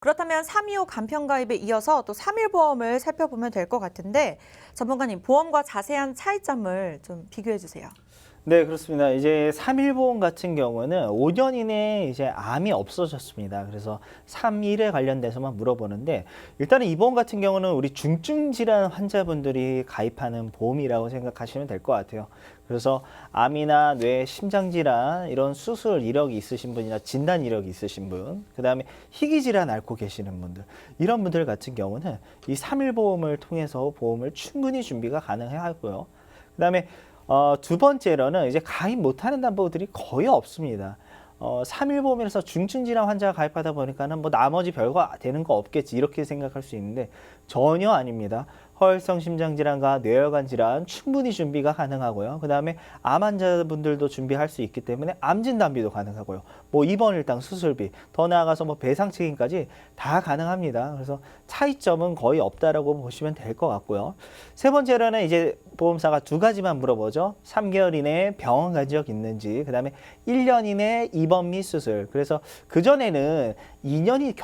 그렇다면 325 간편가입에 이어서 또 3일보험을 살펴보면 될 것 같은데 전문가님, 보험과 자세한 차이점을 좀 비교해 주세요. 네, 그렇습니다. 이제 3일보험 같은 경우는 5년 이내에 이제 암이 없어졌습니다. 그래서 3일에 관련돼서만 물어보는데 일단은 이 보험 같은 경우는 우리 중증 질환 환자분들이 가입하는 보험이라고 생각하시면 될 것 같아요. 그래서 암이나 뇌, 심장 질환 이런 수술 이력이 있으신 분이나 진단 이력이 있으신 분, 그다음에 희귀 질환 앓고 계시는 분들, 이런 분들 같은 경우는 이 3일보험을 통해서 보험을 충분히 준비가 가능하고요. 그다음에 두 번째로는 이제 가입 못하는 담보들이 거의 없습니다. 3일보험에서 중증 질환 환자가 가입하다 보니까는 뭐 나머지 별거 되는 거 없겠지 이렇게 생각할 수 있는데 전혀 아닙니다. 허혈성 심장질환과 뇌혈관 질환 충분히 준비가 가능하고요. 그다음에 암 환자분들도 준비할 수 있기 때문에 암 진단비도 가능하고요. 뭐 입원 일당 수술비, 더 나아가서 뭐 배상 책임까지 다 가능합니다. 그래서 차이점은 거의 없다라고 보시면 될 것 같고요. 세 번째로는 이제 보험사가 두 가지만 물어보죠. 3개월 이내에 병원 간 적 있는지, 그다음에 1년 이내 입원 및 수술. 그래서 그전에는 2년이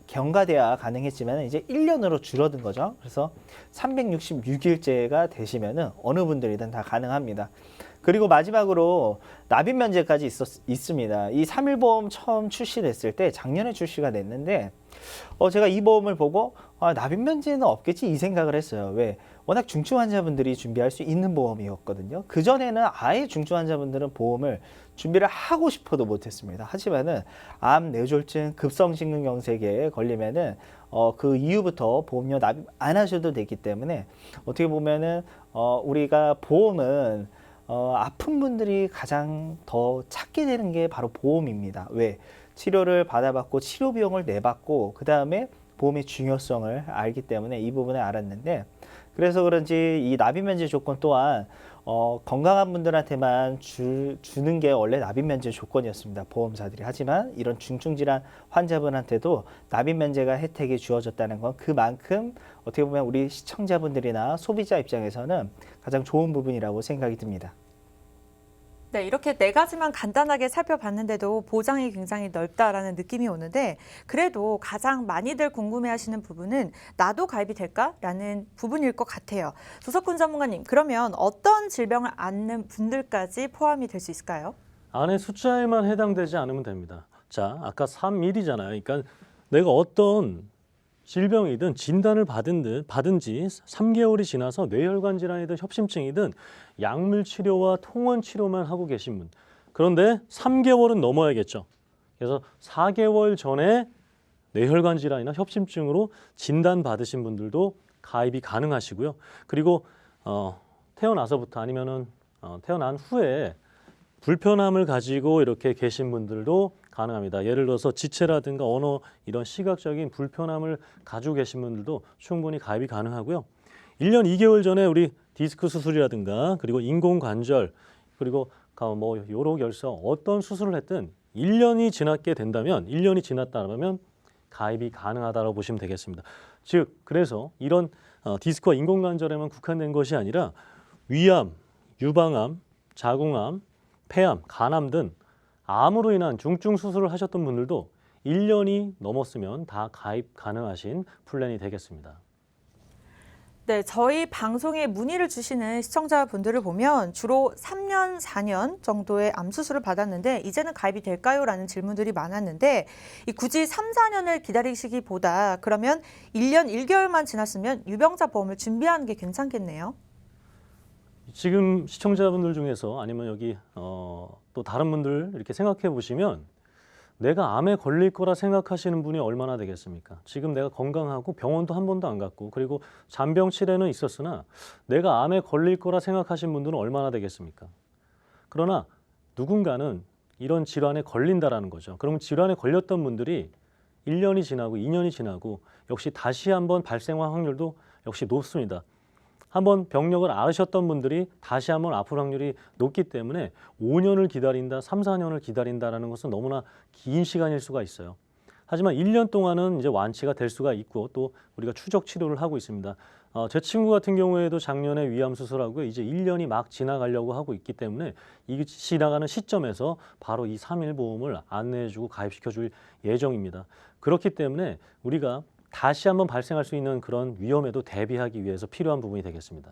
경과돼야 가능했지만 이제 1년으로 줄어든 거죠. 그래서 366일째가 되시면은 어느 분들이든 다 가능합니다. 그리고 마지막으로 납입 면제까지 있습니다. 이 3일보험 처음 출시됐을 때 작년에 출시가 됐는데 제가 이 보험을 보고 납입 면제는 없겠지 이 생각을 했어요. 왜? 워낙 중증 환자분들이 준비할 수 있는 보험이었거든요. 그전에는 아예 중증 환자분들은 보험을 준비를 하고 싶어도 못했습니다. 하지만은 암, 뇌졸중, 급성심근경색에 걸리면은 그 이후부터 보험료 납입 안 하셔도 되기 때문에 어떻게 보면은 우리가 보험은 아픈 분들이 가장 더 찾게 되는 게 바로 보험입니다. 왜? 치료를 받아봤고 치료 비용을 내봤고 그 다음에 보험의 중요성을 알기 때문에 이 부분을 알았는데 그래서 그런지 이 납입 면제 조건 또한 건강한 분들한테만 주는 게 원래 납입 면제 조건이었습니다. 보험사들이. 하지만 이런 중증 질환 환자분한테도 납입 면제가 혜택이 주어졌다는 건 그만큼 어떻게 보면 우리 시청자분들이나 소비자 입장에서는 가장 좋은 부분이라고 생각이 듭니다. 네, 이렇게 네 가지만 간단하게 살펴봤는데도 보장이 굉장히 넓다라는 느낌이 오는데 그래도 가장 많이들 궁금해하시는 부분은 나도 가입이 될까라는 부분일 것 같아요. 조석훈 전문가님, 그러면 어떤 질병을 앓는 분들까지 포함이 될 수 있을까요? 안에 숫자에만 해당되지 않으면 됩니다. 자, 아까 3일이잖아요. 그러니까 내가 어떤 질병이든 진단을 받은 지 3개월이 지나서 뇌혈관 질환이든 협심증이든 약물 치료와 통원 치료만 하고 계신 분. 그런데 3개월은 넘어야겠죠. 그래서 4개월 전에 뇌혈관 질환이나 협심증으로 진단 받으신 분들도 가입이 가능하시고요. 그리고 태어나서부터 아니면은 태어난 후에 불편함을 가지고 이렇게 계신 분들도 가능합니다. 예를 들어서 지체라든가 언어 이런 시각적인 불편함을 가지고 계신 분들도 충분히 가입이 가능하고요. 1년 2개월 전에 우리 디스크 수술이라든가 그리고 인공관절 그리고 뭐 요로결석 어떤 수술을 했든 1년이 지났게 된다면 1년이 지났다면 가입이 가능하다고 보시면 되겠습니다. 즉 그래서 이런 디스크와 인공관절에만 국한된 것이 아니라 위암, 유방암, 자궁암, 폐암, 간암 등 암으로 인한 중증 수술을 하셨던 분들도 1년이 넘었으면 다 가입 가능하신 플랜이 되겠습니다. 네, 저희 방송에 문의를 주시는 시청자분들을 보면 주로 3년, 4년 정도의 암 수술을 받았는데 이제는 가입이 될까요? 라는 질문들이 많았는데 굳이 3, 4년을 기다리시기보다 그러면 1년 1개월만 지났으면 유병자 보험을 준비하는 게 괜찮겠네요. 지금 시청자분들 중에서 아니면 여기 또 다른 분들 이렇게 생각해 보시면 내가 암에 걸릴 거라 생각하시는 분이 얼마나 되겠습니까? 지금 내가 건강하고 병원도 한 번도 안 갔고 그리고 잔병 치레는 있었으나 내가 암에 걸릴 거라 생각하시는 분들은 얼마나 되겠습니까? 그러나 누군가는 이런 질환에 걸린다라는 거죠. 그러면 질환에 걸렸던 분들이 1년이 지나고 2년이 지나고 역시 다시 한번 발생할 확률도 역시 높습니다. 한번 병력을 앓으셨던 분들이 다시 한번 아플 확률이 높기 때문에 5년을 기다린다, 3, 4년을 기다린다는 것은 너무나 긴 시간일 수가 있어요. 하지만 1년 동안은 이제 완치가 될 수가 있고 또 우리가 추적 치료를 하고 있습니다. 제 친구 같은 경우에도 작년에 위암 수술하고 이제 1년이 막 지나가려고 하고 있기 때문에 이 지나가는 시점에서 바로 이 3일 보험을 안내해주고 가입시켜줄 예정입니다. 그렇기 때문에 우리가 다시 한번 발생할 수 있는 그런 위험에도 대비하기 위해서 필요한 부분이 되겠습니다.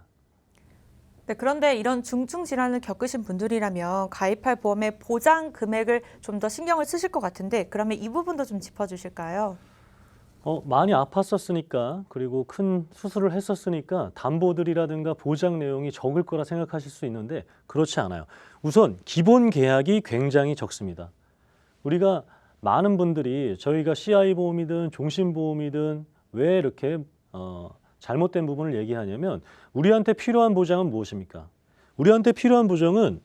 네, 그런데 이런 중증 질환을 겪으신 분들이라면 가입할 보험의 보장 금액을 좀 더 신경을 쓰실 것 같은데 그러면 이 부분도 좀 짚어주실까요? 많이 아팠었으니까 그리고 큰 수술을 했었으니까 담보들이라든가 보장 내용이 적을 거라 생각하실 수 있는데 그렇지 않아요. 우선 기본 계약이 굉장히 적습니다. 우리가 많은 분들이 저희가 CI 보험이든 종신보험이든 왜 이렇게 잘못된 부분을 얘기하냐면 우리한테 필요한 보장은 무엇입니까? 우리한테 필요한 보장은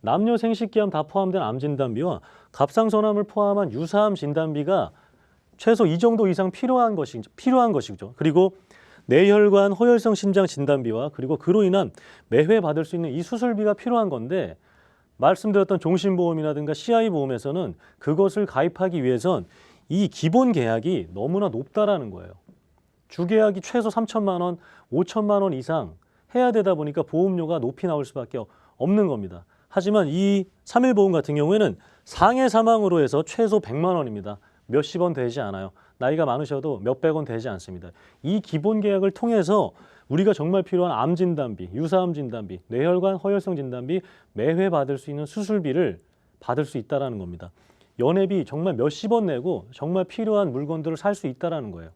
남녀 생식기암 다 포함된 암 진단비와 갑상선암을 포함한 유사암 진단비가 최소 이 정도 이상 필요한 것이죠. 그리고 뇌혈관 호혈성 심장 진단비와 그리고 그로 인한 매회 받을 수 있는 이 수술비가 필요한 건데 말씀드렸던 종신보험이라든가 CI 보험에서는 그것을 가입하기 위해선 이 기본 계약이 너무나 높다라는 거예요. 주계약이 최소 3천만 원, 5천만 원 이상 해야 되다 보니까 보험료가 높이 나올 수밖에 없는 겁니다. 하지만 이 3일 보험 같은 경우에는 상해 사망으로 해서 최소 100만 원입니다. 몇십 원 되지 않아요. 나이가 많으셔도 몇백 원 되지 않습니다. 이 기본 계약을 통해서 우리가 정말 필요한 암 진단비, 유사암 진단비, 뇌혈관 허혈성 진단비 매회 받을 수 있는 수술비를 받을 수 있다는 겁니다. 연회비 정말 몇십 원 내고 정말 필요한 물건들을 살 수 있다는 거예요.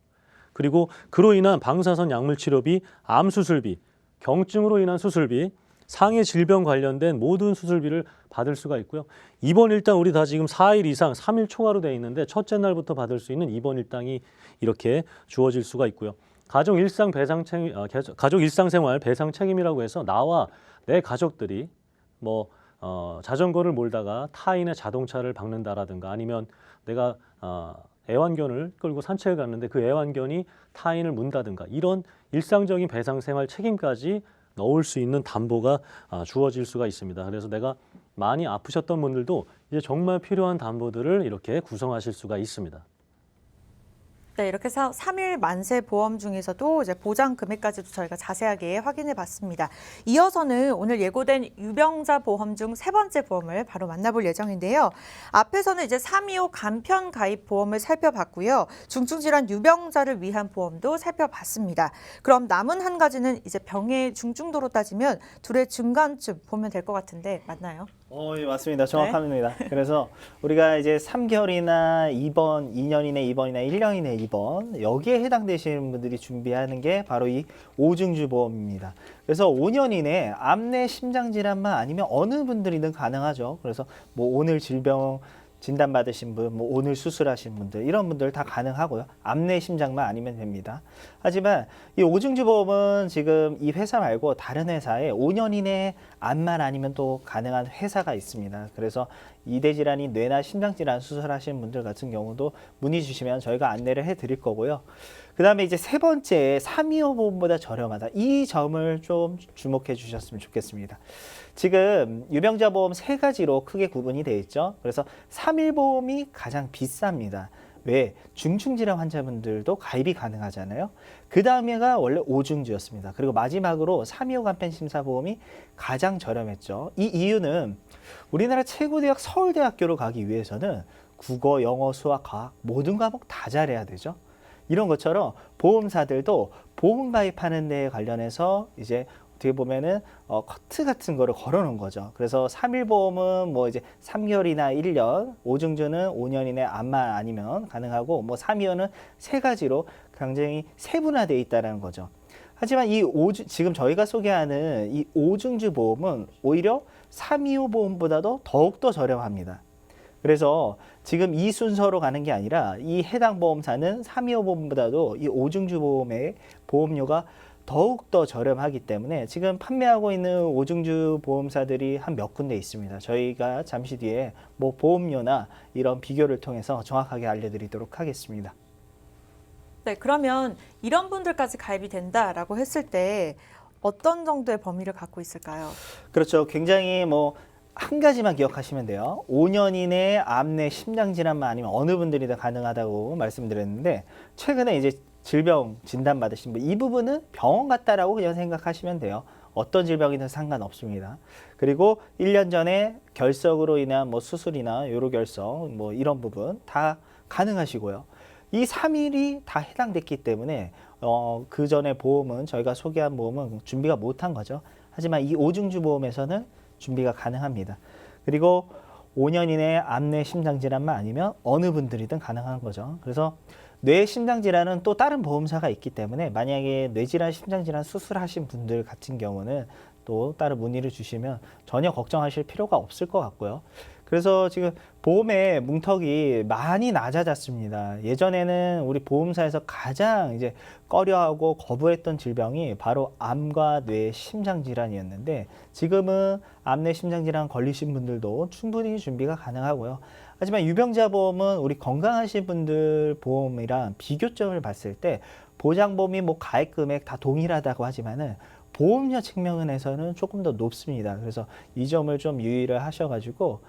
그리고 그로 인한 방사선 약물 치료비, 암 수술비, 경증으로 인한 수술비, 상해 질병 관련된 모든 수술비를 받을 수가 있고요. 입원 일당 우리 다 지금 4일 이상 3일 초과로 되어 있는데 첫째 날부터 받을 수 있는 입원 일당이 이렇게 주어질 수가 있고요. 가족 일상생활 배상 책임이라고 해서 나와 내 가족들이 자전거를 몰다가 타인의 자동차를 박는다라든가 아니면 내가 애완견을 끌고 산책을 갔는데 그 애완견이 타인을 문다든가 이런 일상적인 배상 생활 책임까지 넣을 수 있는 담보가 주어질 수가 있습니다. 그래서 내가 많이 아프셨던 분들도 이제 정말 필요한 담보들을 이렇게 구성하실 수가 있습니다. 네, 이렇게 해서 3일 만세 보험 중에서도 이제 보장 금액까지도 저희가 자세하게 확인해 봤습니다. 이어서는 오늘 예고된 유병자 보험 중 세 번째 보험을 바로 만나볼 예정인데요. 앞에서는 이제 325 간편 가입 보험을 살펴봤고요. 중증질환 유병자를 위한 보험도 살펴봤습니다. 그럼 남은 한 가지는 이제 병의 중증도로 따지면 둘의 중간쯤 보면 될 것 같은데 맞나요? 예, 맞습니다. 정확합니다. 그래서 우리가 이제 3개월이나 입원, 2년 이내 입원이나 1년 이내 입원 여기에 해당되시는 분들이 준비하는 게 바로 이 오중주 보험입니다. 그래서 5년 이내 암내 심장 질환만 아니면 어느 분들이든 가능하죠. 그래서 오늘 질병 진단받으신 분, 오늘 수술하신 분들 이런 분들 다 가능하고요. 암내 심장만 아니면 됩니다. 하지만 이 오중주 보험은 지금 이 회사 말고 다른 회사에 5년 이내 암만 아니면 또 가능한 회사가 있습니다. 그래서 이대 질환이 뇌나 심장 질환 수술하신 분들 같은 경우도 문의 주시면 저희가 안내를 해드릴 거고요. 그 다음에 이제 세 번째 325 보험보다 저렴하다. 이 점을 좀 주목해 주셨으면 좋겠습니다. 지금 유병자 보험 세 가지로 크게 구분이 되어 있죠. 그래서 3일 보험이 가장 비쌉니다. 왜? 중증질환 환자분들도 가입이 가능하잖아요. 그 다음에가 원래 오중주였습니다. 그리고 마지막으로 325 간편 심사보험이 가장 저렴했죠. 이 이유는 우리나라 최고 대학 서울대학교로 가기 위해서는 국어, 영어, 수학, 과학 모든 과목 다 잘해야 되죠. 이런 것처럼 보험사들도 보험 가입하는 데 관련해서 이제 어떻게 보면은 커트 같은 거를 걸어놓은 거죠. 그래서 3일 보험은 이제 3개월이나 1년, 오중주는 5년 이내 암만 아니면 가능하고 325는 세 가지로 굉장히 세분화되어 있다는 거죠. 하지만 지금 저희가 소개하는 이 오중주 보험은 오히려 325 보험보다도 더욱더 저렴합니다. 그래서 지금 이 순서로 가는 게 아니라 이 해당 보험사는 325 보험보다도 이 오중주 보험의 보험료가 더욱더 저렴하기 때문에 지금 판매하고 있는 오중주 보험사들이 한 몇 군데 있습니다. 저희가 잠시 뒤에 보험료나 이런 비교를 통해서 정확하게 알려드리도록 하겠습니다. 네, 그러면 이런 분들까지 가입이 된다라고 했을 때 어떤 정도의 범위를 갖고 있을까요? 그렇죠. 굉장히 한 가지만 기억하시면 돼요. 5년 이내에 암내 심장 질환만 아니면 어느 분들이 다 가능하다고 말씀드렸는데 최근에 이제 질병 진단 받으신 분 이 부분은 병원 갔다라고 그냥 생각하시면 돼요. 어떤 질병이든 상관없습니다. 그리고 1년 전에 결석으로 인한 뭐 수술이나 요로결석 뭐 이런 부분 다 가능하시고요. 이 3일이 다 해당됐기 때문에 그 전에 보험은 저희가 소개한 보험은 준비가 못한 거죠. 하지만 이 오중주 보험에서는 준비가 가능합니다. 그리고 5년 이내에 암내 심장질환만 아니면 어느 분들이든 가능한 거죠. 그래서 뇌 심장질환은 또 다른 보험사가 있기 때문에 만약에 뇌질환 심장질환 수술하신 분들 같은 경우는 또 따로 문의를 주시면 전혀 걱정하실 필요가 없을 것 같고요. 그래서 지금 보험의 뭉턱이 많이 낮아졌습니다. 예전에는 우리 보험사에서 가장 이제 꺼려하고 거부했던 질병이 바로 암과 뇌 심장 질환이었는데 지금은 암내 심장 질환 걸리신 분들도 충분히 준비가 가능하고요. 하지만 유병자 보험은 우리 건강하신 분들 보험이랑 비교점을 봤을 때 보장보험이 뭐 가입 금액 다 동일하다고 하지만은 보험료 측면에서는 조금 더 높습니다. 그래서 이 점을 좀 유의를 하셔가지고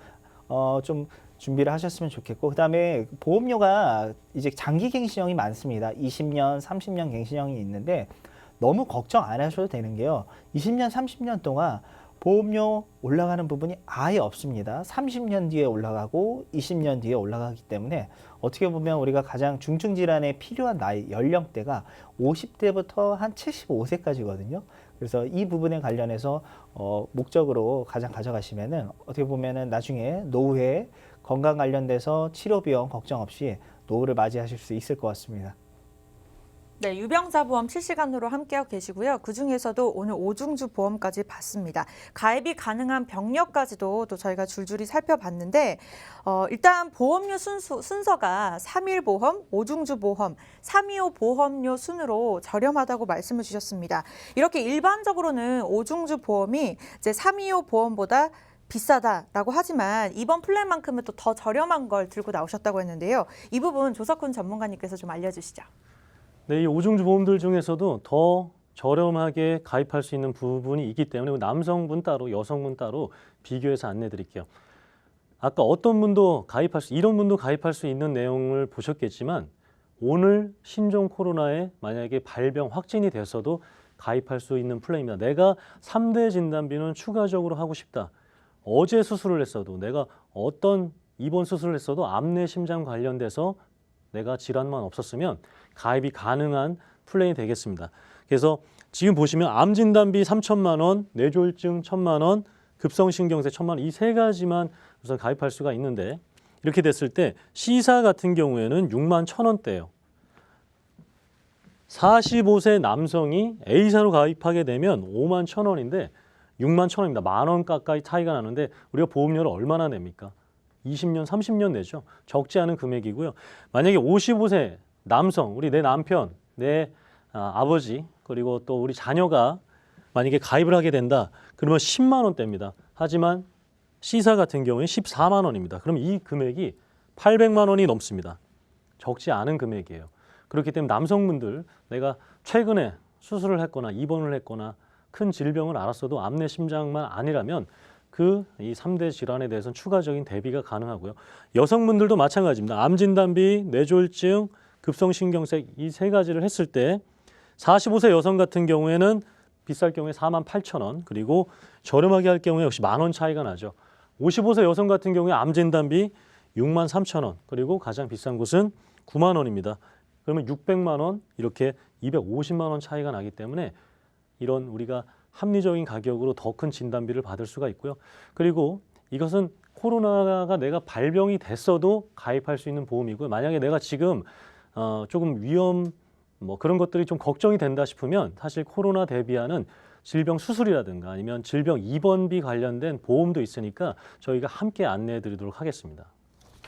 좀 준비를 하셨으면 좋겠고, 그 다음에 보험료가 이제 장기 갱신형이 많습니다. 20년, 30년 갱신형이 있는데 너무 걱정 안 하셔도 되는 게요. 20년, 30년 동안 보험료 올라가는 부분이 아예 없습니다. 30년 뒤에 올라가고 20년 뒤에 올라가기 때문에 어떻게 보면 우리가 가장 중증 질환에 필요한 나이 연령대가 50대부터 한 75세까지거든요. 그래서 이 부분에 관련해서 목적으로 가장 가져가시면은 어떻게 보면은 나중에 노후에 건강 관련돼서 치료 비용 걱정 없이 노후를 맞이하실 수 있을 것 같습니다. 네, 유병자 보험 실시간으로 함께하고 계시고요. 그중에서도 오늘 오중주 보험까지 봤습니다. 가입이 가능한 병력까지도 또 저희가 줄줄이 살펴봤는데 일단 보험료 순서가 3일 보험, 오중주 보험, 325 보험료 순으로 저렴하다고 말씀을 주셨습니다. 이렇게 일반적으로는 오중주 보험이 이제 325 보험보다 비싸다라고 하지만 이번 플랜만큼은 또 더 저렴한 걸 들고 나오셨다고 했는데요. 이 부분 조석훈 전문가님께서 좀 알려주시죠. 네, 이 오중주 보험들 중에서도 더 저렴하게 가입할 수 있는 부분이 있기 때문에 남성분 따로 여성분 따로 비교해서 안내 드릴게요. 아까 어떤 분도 이런 분도 가입할 수 있는 내용을 보셨겠지만 오늘 신종 코로나에 만약에 발병 확진이 됐어도 가입할 수 있는 플랜입니다. 내가 3대 진단비는 추가적으로 하고 싶다. 어제 수술을 했어도 내가 어떤 입원 수술을 했어도 암내 심장 관련돼서 내가 질환만 없었으면 가입이 가능한 플랜이 되겠습니다. 그래서 지금 보시면 암 진단비 3천만 원, 뇌졸중 1,000만 원, 급성신경쇠 1,000만 원 이 세 가지만 우선 가입할 수가 있는데 이렇게 됐을 때 C사 같은 경우에는 6만 1,000원대예요. 45세 남성이 A사로 가입하게 되면 5만 1,000원인데 6만 1,000원입니다. 만 원 가까이 차이가 나는데 우리가 보험료를 얼마나 냅니까? 20년, 30년 내죠. 적지 않은 금액이고요. 만약에 55세 남성, 내 남편, 내 아버지, 그리고 또 우리 자녀가 만약에 가입을 하게 된다. 그러면 10만 원대입니다. 하지만 C사 같은 경우에 14만 원입니다. 그럼 이 금액이 800만 원이 넘습니다. 적지 않은 금액이에요. 그렇기 때문에 남성분들 내가 최근에 수술을 했거나 입원을 했거나 큰 질병을 앓았어도 암내 심장만 아니라면 이 3대 질환에 대해서는 추가적인 대비가 가능하고요. 여성분들도 마찬가지입니다. 암 진단비, 뇌졸중, 급성신경쇠 이 세 가지를 했을 때 45세 여성 같은 경우에는 비쌀 경우에 4만 8천 원 그리고 저렴하게 할 경우에 역시 만 원 차이가 나죠. 55세 여성 같은 경우에 암 진단비 6만 3천 원 그리고 가장 비싼 곳은 9만 원입니다. 그러면 600만 원 이렇게 250만 원 차이가 나기 때문에 이런 우리가 합리적인 가격으로 더 큰 진단비를 받을 수가 있고요. 그리고 이것은 코로나가 내가 발병이 됐어도 가입할 수 있는 보험이고요. 만약에 내가 지금 조금 위험 그런 것들이 좀 걱정이 된다 싶으면 사실 코로나 대비하는 질병 수술이라든가 아니면 질병 입원비 관련된 보험도 있으니까 저희가 함께 안내해 드리도록 하겠습니다.